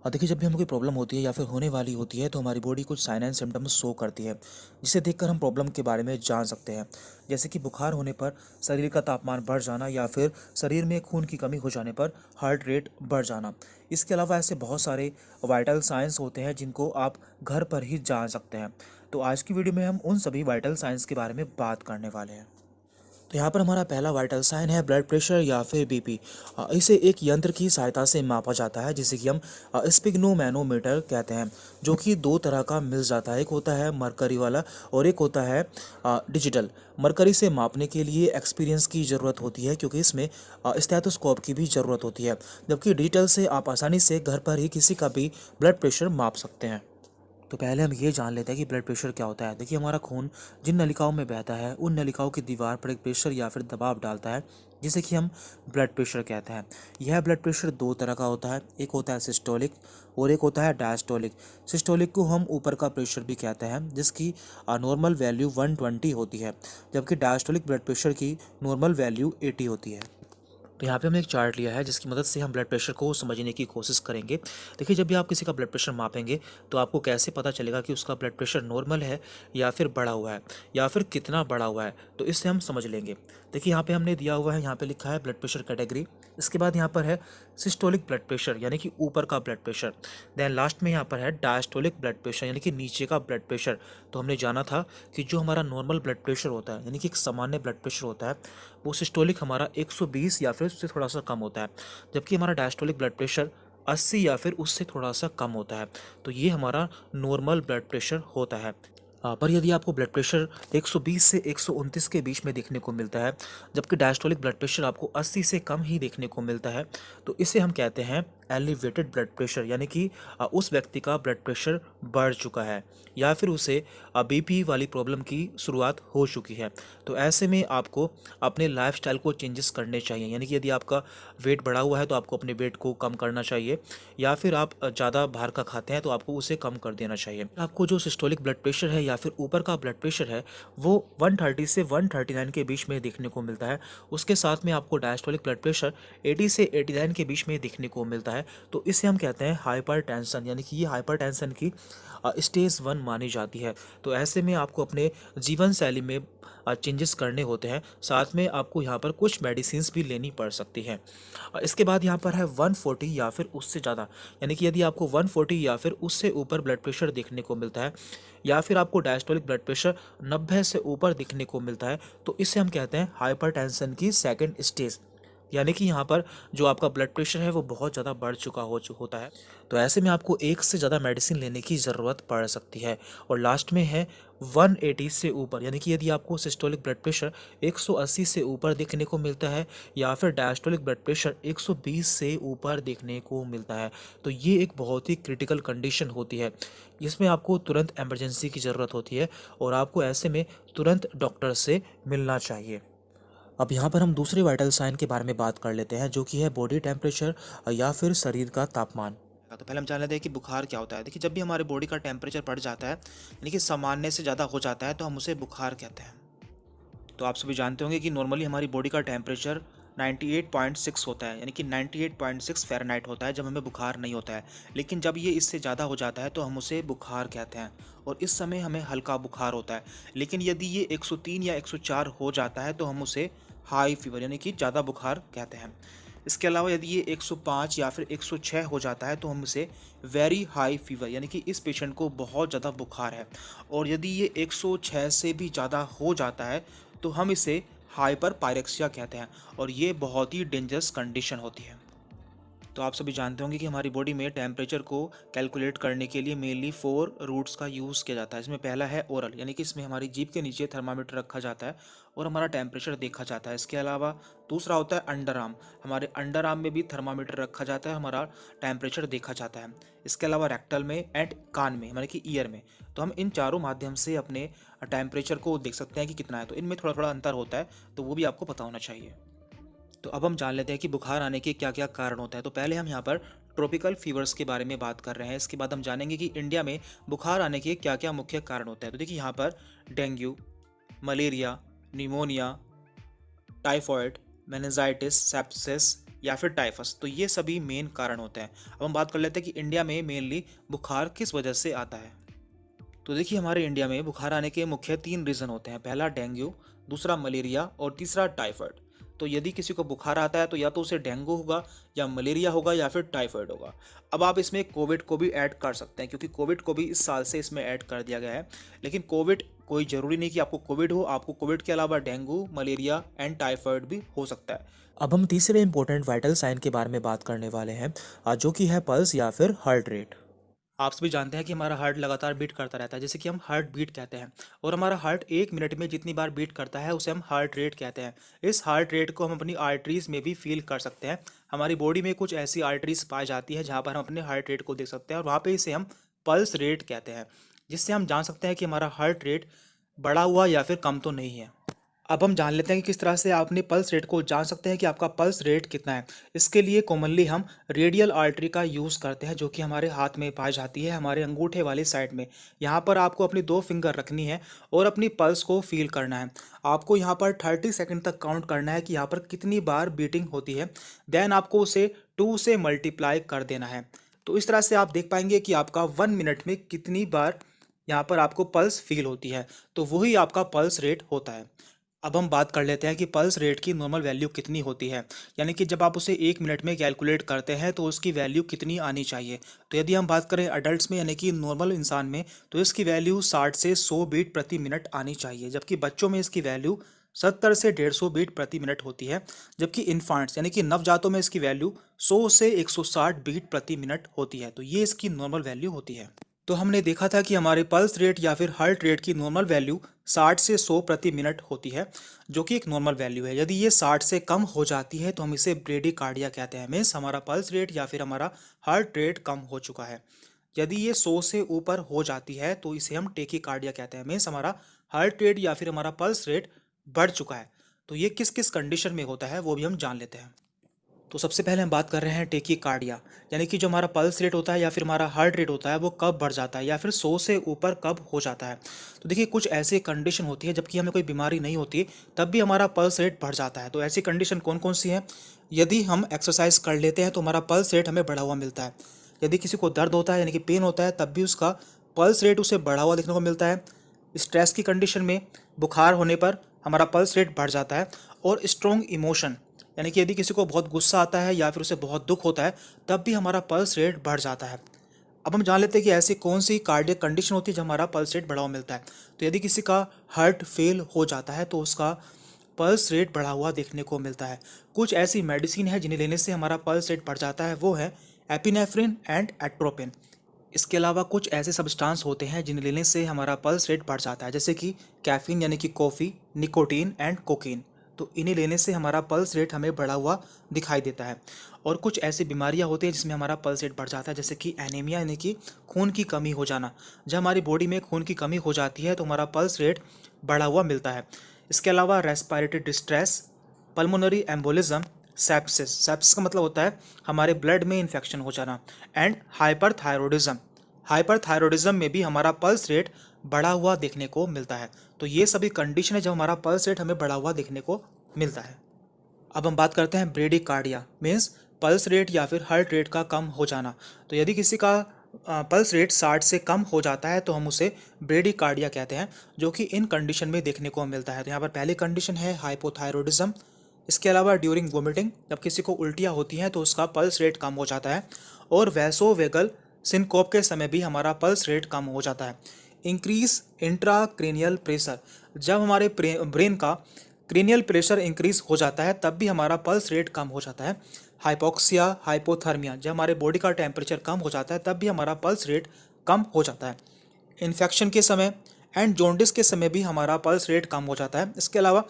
देखिए, जब भी हमें कोई प्रॉब्लम होती है या फिर होने वाली होती है तो हमारी बॉडी कुछ साइन एंड सिम्टम्स शो करती है, जिसे देखकर हम प्रॉब्लम के बारे में जान सकते हैं। जैसे कि बुखार होने पर शरीर का तापमान बढ़ जाना या फिर शरीर में खून की कमी हो जाने पर हार्ट रेट बढ़ जाना। इसके अलावा ऐसे बहुत सारे वाइटल साइंस होते हैं जिनको आप घर पर ही जान सकते हैं। तो आज की वीडियो में हम उन सभी वाइटल साइंस के बारे में बात करने वाले हैं। तो यहाँ पर हमारा पहला वाइटल साइन है ब्लड प्रेशर या फिर बीपी। इसे एक यंत्र की सहायता से मापा जाता है जिसे कि हम स्पिग्नोमैनोमीटर कहते हैं, जो कि दो तरह का मिल जाता है। एक होता है मरकरी वाला और एक होता है डिजिटल। मरकरी से मापने के लिए एक्सपीरियंस की ज़रूरत होती है क्योंकि इसमें स्टेथोस्कोप की भी ज़रूरत होती है, जबकि डिजिटल से आप आसानी से घर पर ही किसी का भी ब्लड प्रेशर माप सकते हैं। तो पहले हम ये जान लेते हैं कि ब्लड प्रेशर क्या होता है। देखिए, हमारा खून जिन नलिकाओं में बहता है उन नलिकाओं की दीवार पर एक प्रेशर या फिर दबाव डालता है, जिसे कि हम ब्लड प्रेशर कहते हैं। यह ब्लड प्रेशर दो तरह का होता है, एक होता है सिस्टोलिक और एक होता है डायस्टोलिक। सिस्टोलिक को हम ऊपर का प्रेशर भी कहते हैं, जिसकी नॉर्मल वैल्यू 120 होती है, जबकि डायस्टोलिक ब्लड प्रेशर की नॉर्मल वैल्यू 80 होती है। तो यहाँ पे हमने एक चार्ट लिया है जिसकी मदद से हम ब्लड प्रेशर को समझने की कोशिश करेंगे। देखिए, जब भी आप किसी का ब्लड प्रेशर मापेंगे तो आपको कैसे पता चलेगा कि उसका ब्लड प्रेशर नॉर्मल है या फिर बढ़ा हुआ है या फिर कितना बढ़ा हुआ है, तो इससे हम समझ लेंगे। देखिए, यहाँ पे हमने दिया हुआ है, यहाँ पे लिखा है ब्लड प्रेशर कैटेगरी। इसके बाद यहाँ पर है सिस्टोलिक ब्लड प्रेशर यानी कि ऊपर का ब्लड प्रेशर। देन लास्ट में यहाँ पर है डायस्टोलिक ब्लड प्रेशर यानी कि नीचे का ब्लड प्रेशर। तो हमने जाना था कि जो हमारा नॉर्मल ब्लड प्रेशर होता है यानी कि एक सामान्य ब्लड प्रेशर होता है, वो सिस्टोलिक हमारा 120 या फिर उससे थोड़ा सा कम होता है, जबकि हमारा डायस्टोलिक ब्लड प्रेशर 80 या फिर उससे थोड़ा सा कम होता है। तो ये हमारा नॉर्मल ब्लड प्रेशर होता है। पर यदि आपको ब्लड प्रेशर 120 से 129 के बीच में देखने को मिलता है, जबकि डायस्टोलिक ब्लड प्रेशर आपको 80 से कम ही देखने को मिलता है, तो इसे हम कहते हैं एलिवेटेड ब्लड प्रेशर यानी कि उस व्यक्ति का ब्लड प्रेशर बढ़ चुका है या फिर उसे बीपी वाली प्रॉब्लम की शुरुआत हो चुकी है। तो ऐसे में आपको अपने लाइफस्टाइल को चेंजेस करने चाहिए, यानी कि यदि आपका वेट बढ़ा हुआ है तो आपको अपने वेट को कम करना चाहिए, या फिर आप ज़्यादा बाहर का खाते हैं तो आपको उसे कम कर देना चाहिए। आपको जो सिस्टोलिक ब्लड प्रेशर है या फिर ऊपर का ब्लड प्रेशर है वो 130 से 139 के बीच में देखने को मिलता है। उसके साथ में आपको डायस्टोलिक ब्लड प्रेशर 80 से 89 के बीच में देखने को मिलता है। तो इसे हम कहते हैं हाइपरटेंशन, यानी कि ये हाइपरटेंशन की स्टेज 1 मानी जाती है। तो ऐसे में आपको अपने जीवन शैली में चेंजेस करने होते हैं, साथ में आपको यहाँ पर कुछ मेडिसिन्स भी लेनी पड़ सकती हैं। इसके बाद यहाँ पर है 140 या फिर उससे ज़्यादा, यानी कि यदि आपको 140 या फिर उससे ऊपर ब्लड प्रेशर देखने को मिलता है, या फिर आपको डायस्टोलिक ब्लड प्रेशर 90 से ऊपर दिखने को मिलता है, तो इसे हम कहते हैं हाइपरटेंशन की सेकंड स्टेज, यानी कि यहाँ पर जो आपका ब्लड प्रेशर है वो बहुत ज़्यादा बढ़ चुका होता है। तो ऐसे में आपको एक से ज़्यादा मेडिसिन लेने की ज़रूरत पड़ सकती है। और लास्ट में है 180 से ऊपर, यानी कि यदि आपको सिस्टोलिक ब्लड प्रेशर 180 से ऊपर देखने को मिलता है या फिर डायस्टोलिक ब्लड प्रेशर 120 से ऊपर देखने को मिलता है, तो ये एक बहुत ही क्रिटिकल कंडीशन होती है, जिसमें आपको तुरंत इमरजेंसी की ज़रूरत होती है और आपको ऐसे में तुरंत डॉक्टर से मिलना चाहिए। अब यहाँ पर हम दूसरे वाइटल साइन के बारे में बात कर लेते हैं, जो कि है बॉडी टेम्परेचर या फिर शरीर का तापमान। तो पहले हम जान लेते हैं कि बुखार क्या होता है। देखिए, जब भी हमारे बॉडी का टेम्परेचर बढ़ जाता है यानी कि सामान्य से ज़्यादा हो जाता है तो हम उसे बुखार कहते हैं। तो आप सभी जानते होंगे कि नॉर्मली हमारी बॉडी का टेम्परेचर 98.6 होता है, यानी कि 98.6 फ़ारेनहाइट होता है जब हमें बुखार नहीं होता है। लेकिन जब ये इससे ज़्यादा हो जाता है तो हम उसे बुखार कहते हैं और इस समय हमें हल्का बुखार होता है। लेकिन यदि ये 103 या 104 हो जाता है तो हम उसे हाई फीवर यानी कि ज़्यादा बुखार कहते हैं। इसके अलावा यदि ये 105 या फिर 106 हो जाता है तो हम उसे वेरी हाई फीवर, यानी कि इस पेशेंट को बहुत ज़्यादा बुखार है। और यदि ये 106 से भी ज़्यादा हो जाता है तो हम इसे हाइपर पायरेक्सिया कहते हैं और ये बहुत ही डेंजरस कंडीशन होती है। तो आप सभी जानते होंगे कि हमारी बॉडी में टेम्परेचर को कैलकुलेट करने के लिए मेनली 4 रूट्स का यूज़ किया जाता है। इसमें पहला है ओरल, यानी कि इसमें हमारी जीभ के नीचे थर्मामीटर रखा जाता है और हमारा टेम्परेचर देखा जाता है। इसके अलावा दूसरा होता है अंडर आर्म, हमारे अंडर आर्म में भी थर्मामीटर रखा जाता है, हमारा टेम्परेचर देखा जाता है। इसके अलावा रेक्टल में एंड कान में, यानी कि ईयर में। तो हम इन चारों माध्यम से अपने टेम्परेचर को देख सकते हैं कि कितना है। तो इनमें थोड़ा थोड़ा अंतर होता है, तो वो भी आपको पता होना चाहिए। तो अब हम जान लेते हैं कि बुखार आने के क्या क्या कारण होते हैं। तो पहले हम यहाँ पर ट्रॉपिकल फीवर्स के बारे में बात कर रहे हैं। इसके बाद हम जानेंगे कि इंडिया में बुखार आने के क्या क्या मुख्य कारण होते हैं। तो देखिए, यहाँ पर dengue, malaria, pneumonia, typhoid, meningitis, sepsis या फिर टाइफस। तो ये सभी मेन कारण होते हैं। अब हम बात कर लेते हैं कि इंडिया में मेनली बुखार किस वजह से आता है। तो देखिए, हमारे इंडिया में बुखार आने के मुख्य 3 रीज़न होते हैं। पहला डेंगू, दूसरा मलेरिया और तीसरा टाइफाइड। तो यदि किसी को बुखार आता है तो या तो उसे डेंगू होगा या मलेरिया होगा या फिर टाइफाइड होगा। अब आप इसमें कोविड को भी ऐड कर सकते हैं, क्योंकि कोविड को भी इस साल से इसमें ऐड कर दिया गया है। लेकिन कोविड कोई ज़रूरी नहीं कि आपको कोविड हो, आपको कोविड के अलावा डेंगू, मलेरिया एंड टाइफाइड भी हो सकता है। अब हम तीसरे इंपॉर्टेंट वाइटल साइन के बारे में बात करने वाले हैं, जो कि है पल्स या फिर हार्ट रेट। आप सभी जानते हैं कि हमारा हार्ट लगातार बीट करता रहता है, जैसे कि हम हार्ट बीट कहते हैं। और हमारा हार्ट 1 मिनट में जितनी बार बीट करता है उसे हम हार्ट रेट कहते हैं। इस हार्ट रेट को हम अपनी आर्टरीज में भी फील कर सकते हैं। हमारी बॉडी में कुछ ऐसी आर्टरीज पाई जाती है जहाँ पर हम अपने हार्ट रेट को देख सकते हैं, और वहाँ पे इसे हम पल्स रेट कहते हैं, जिससे हम जान सकते हैं कि हमारा हार्ट रेट बढ़ा हुआ या फिर कम तो नहीं है। अब हम जान लेते हैं कि किस तरह से आप अपनी पल्स रेट को जान सकते हैं कि आपका पल्स रेट कितना है। इसके लिए कॉमनली हम रेडियल आर्टरी का यूज़ करते हैं, जो कि हमारे हाथ में पाई जाती है, हमारे अंगूठे वाली साइड में। यहाँ पर आपको अपनी 2 फिंगर रखनी है और अपनी पल्स को फील करना है। आपको यहाँ पर 30 सेकंड तक काउंट करना है कि यहाँ पर कितनी बार बीटिंग होती है। देन आपको उसे 2 से मल्टीप्लाई कर देना है। तो इस तरह से आप देख पाएंगे कि आपका 1 मिनट में कितनी बार यहाँ पर आपको पल्स फील होती है। तो वही आपका पल्स रेट होता है। अब हम बात कर लेते हैं कि पल्स रेट की नॉर्मल वैल्यू कितनी होती है, यानी कि जब आप उसे 1 मिनट में कैलकुलेट करते हैं तो उसकी वैल्यू कितनी आनी चाहिए। तो यदि हम बात करें अडल्ट्स में, यानी कि नॉर्मल इंसान में, तो इसकी वैल्यू 60 से 100 बीट प्रति मिनट आनी चाहिए। जबकि बच्चों में इसकी वैल्यू 70 से 150 बीट प्रति मिनट होती है। जबकि इन्फांट्स यानी कि नवजातों में इसकी वैल्यू 100 से 160 बीट प्रति मिनट होती है। तो ये इसकी नॉर्मल वैल्यू होती है। तो हमने देखा था कि हमारे पल्स रेट या फिर हार्ट रेट की नॉर्मल वैल्यू 60 से 100 प्रति मिनट होती है, जो कि एक नॉर्मल वैल्यू है। यदि ये 60 से कम हो जाती है तो हम इसे ब्रेडिकार्डिया कहते हैं। मीन्स हमारा पल्स रेट या फिर हमारा हार्ट रेट कम हो चुका है। यदि ये 100 से ऊपर हो जाती है तो इसे हम टेकीकार्डिया कहते हैं। मीन्स हमारा हार्ट रेट या फिर हमारा पल्स रेट बढ़ चुका है। तो ये किस किस कंडीशन में होता है वो भी हम जान लेते हैं। तो सबसे पहले हम बात कर रहे हैं टेकीकार्डिया, यानी कि जो हमारा पल्स रेट होता है या फिर हमारा हार्ट रेट होता है वो कब बढ़ जाता है या फिर 100 से ऊपर कब हो जाता है। तो देखिए, कुछ ऐसी कंडीशन होती है जबकि हमें कोई बीमारी नहीं होती तब भी हमारा पल्स रेट बढ़ जाता है। तो ऐसी कंडीशन कौन कौन सी हैं? यदि हम एक्सरसाइज कर लेते हैं तो हमारा पल्स रेट हमें बढ़ा हुआ मिलता है। यदि किसी को दर्द होता है यानी कि पेन होता है तब भी उसका पल्स रेट उसे बढ़ा हुआ देखने को मिलता है। स्ट्रेस की कंडीशन में, बुखार होने पर हमारा पल्स रेट बढ़ जाता है। और स्ट्रॉन्ग इमोशन, यानी कि यदि किसी को बहुत गुस्सा आता है या फिर उसे बहुत दुख होता है तब भी हमारा पल्स रेट बढ़ जाता है। अब हम जान लेते हैं कि ऐसी कौन सी कार्डियक कंडीशन होती है जब हमारा पल्स रेट बढ़ा हुआ मिलता है। तो यदि किसी का हार्ट फेल हो जाता है तो उसका पल्स रेट बढ़ा हुआ देखने को मिलता है। कुछ ऐसी मेडिसिन है जिन्हें लेने से हमारा पल्स रेट बढ़ जाता है, वो है एपिनेफ्रिन एंड एट्रोपिन। इसके अलावा कुछ ऐसे सब्सटेंस होते हैं जिन्हें लेने से हमारा पल्स रेट बढ़ जाता है, जैसे कि कैफीन यानी कि कॉफ़ी, निकोटीन एंड कोकीन। तो इन्हें लेने से हमारा पल्स रेट हमें बढ़ा हुआ दिखाई देता है। और कुछ ऐसी बीमारियां होती हैं जिसमें हमारा पल्स रेट बढ़ जाता है, जैसे कि एनीमिया यानी कि खून की कमी हो जाना। जब हमारी बॉडी में खून की कमी हो जाती है तो हमारा पल्स रेट बढ़ा हुआ मिलता है। इसके अलावा respiratory distress, pulmonary embolism, sepsis, sepsis का मतलब होता है हमारे ब्लड में इन्फेक्शन हो जाना, एंड हाइपरथायरॉयडिज्म। हाइपरथायरॉयडिज्म में भी हमारा पल्स रेट बढ़ा हुआ देखने को मिलता है। तो ये सभी कंडीशन है जब हमारा पल्स रेट हमें बढ़ा हुआ देखने को मिलता है। अब हम बात करते हैं ब्रेडिकार्डिया, मीन्स पल्स रेट या फिर हार्ट रेट का कम हो जाना। तो यदि किसी का पल्स रेट 60 से कम हो जाता है तो हम उसे ब्रेडिकार्डिया कहते हैं, जो कि इन कंडीशन में देखने को मिलता है। तो यहाँ पर पहली कंडीशन है हाइपोथायरॉयडिज्म। इसके अलावा ड्यूरिंग वोमिटिंग, जब किसी को उल्टियाँ होती हैं तो उसका पल्स रेट कम हो जाता है। और वैसोवेगल सिनकोप के समय भी हमारा पल्स रेट कम हो जाता है। इंक्रीज इंट्राक्रेनियल प्रेशर, जब हमारे ब्रेन का क्रेनियल प्रेशर इंक्रीज हो जाता है तब भी हमारा पल्स रेट कम हो जाता है। हाइपोक्सिया, हाइपोथर्मिया, जब हमारे बॉडी का टेम्परेचर कम हो जाता है तब भी हमारा पल्स रेट कम हो जाता है। इन्फेक्शन के समय एंड जॉन्डिस के समय भी हमारा पल्स रेट कम हो जाता है। इसके अलावा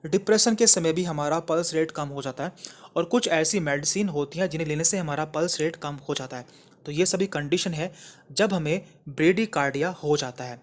डिप्रेशन के समय भी हमारा पल्स रेट कम हो जाता है। और कुछ ऐसी मेडिसिन होती हैं जिन्हें लेने से हमारा पल्स रेट कम हो जाता है। तो ये सभी कंडीशन है जब हमें ब्रेडिकार्डिया हो जाता है।